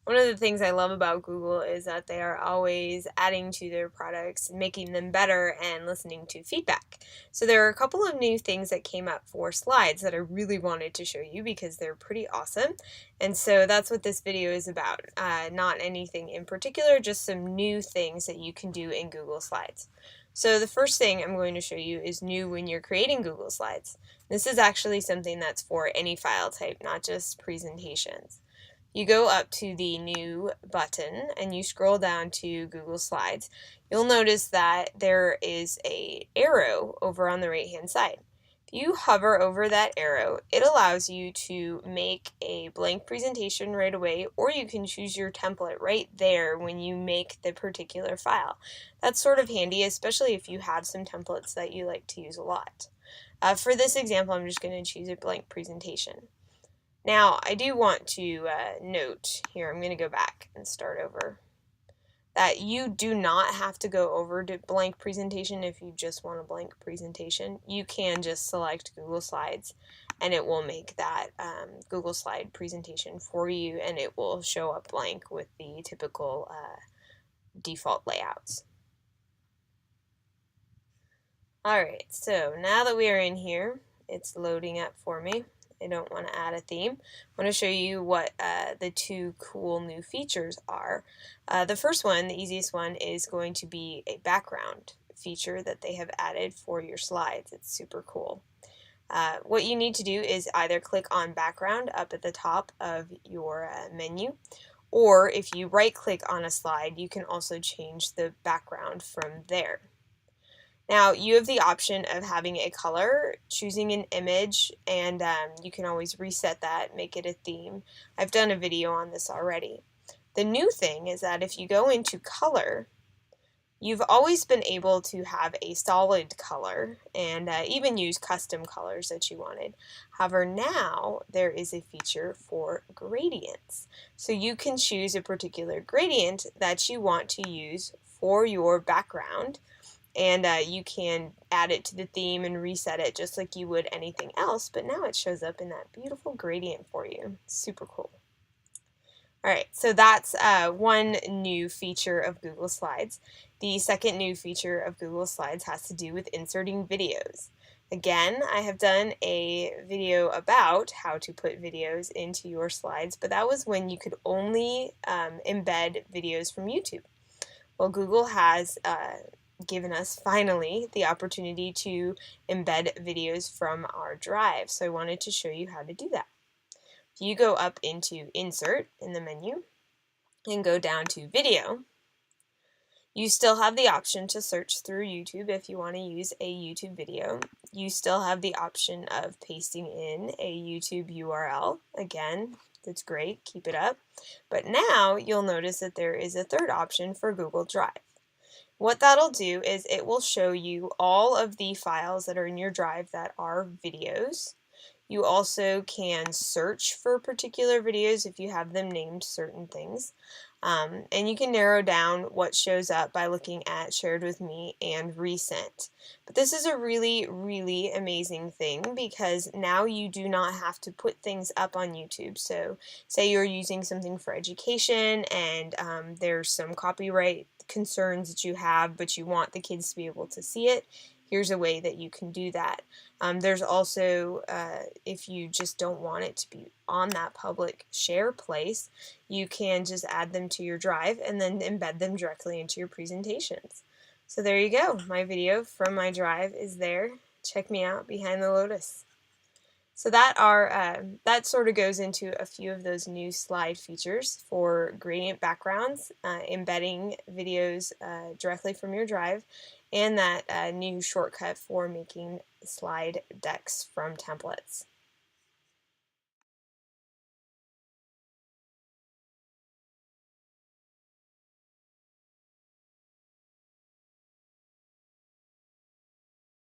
One of the things I love about Google is that they are always adding to their products, making them better, and listening to feedback. So there are a couple of new things that came up for slides that I really wanted to show you because they're pretty awesome. And so that's what this video is about. Not anything in particular, just some new things that you can do in Google Slides. So the first thing I'm going to show you is new when you're creating Google Slides. This is actually something that's for any file type, not just presentations. You go up to the New button and you scroll down to Google Slides. You'll notice that there is an arrow over on the right hand side. If you hover over that arrow, it allows you to make a blank presentation right away, or you can choose your template right there when you make the particular file. That's sort of handy, especially if you have some templates that you like to use a lot. For this example, I'm just going to choose a blank presentation. Now, I do want to note here, I'm going to go back and start over, that you do not have to go over to blank presentation if you just want a blank presentation. You can just select Google Slides and it will make that Google Slide presentation for you, and it will show up blank with the typical default layouts. Alright, so now that we are in here, it's loading up for me. I don't want to add a theme. I want to show you what the two cool new features are. The first one, the easiest one, is going to be a background feature that they have added for your slides. It's super cool. What you need to do is either click on background up at the top of your menu, or if you right click on a slide, you can also change the background from there. Now, you have the option of having a color, choosing an image, and you can always reset that, make it a theme. I've done a video on this already. The new thing is that if you go into color, you've always been able to have a solid color and even use custom colors that you wanted. However, now there is a feature for gradients. So you can choose a particular gradient that you want to use for your background, and you can add it to the theme and reset it just like you would anything else, but now it shows up in that beautiful gradient for you. Super cool. Alright, so that's one new feature of Google Slides. The second new feature of Google Slides has to do with inserting videos. Again, I have done a video about how to put videos into your slides, but that was when you could only embed videos from YouTube. Well, Google has given us finally the opportunity to embed videos from our drive. So I wanted to show you how to do that. If you go up into Insert in the menu and go down to Video, you still have the option to search through YouTube if you want to use a YouTube video. You still have the option of pasting in a YouTube URL. Again, that's great, keep it up. But now you'll notice that there is a third option for Google Drive. What that'll do is it will show you all of the files that are in your drive that are videos. You also can search for particular videos if you have them named certain things. And you can narrow down what shows up by looking at Shared with Me and Recent. But this is a really, really amazing thing because now you do not have to put things up on YouTube. So say you're using something for education and there's some copyright concerns that you have, but you want the kids to be able to see it. Here's a way that you can do that. There's also, if you just don't want it to be on that public share place, you can just add them to your drive and then embed them directly into your presentations. So there you go. My video from my drive is there. Check me out behind the lotus. So that sort of goes into a few of those new slide features for gradient backgrounds, embedding videos directly from your drive, and that new shortcut for making slide decks from templates.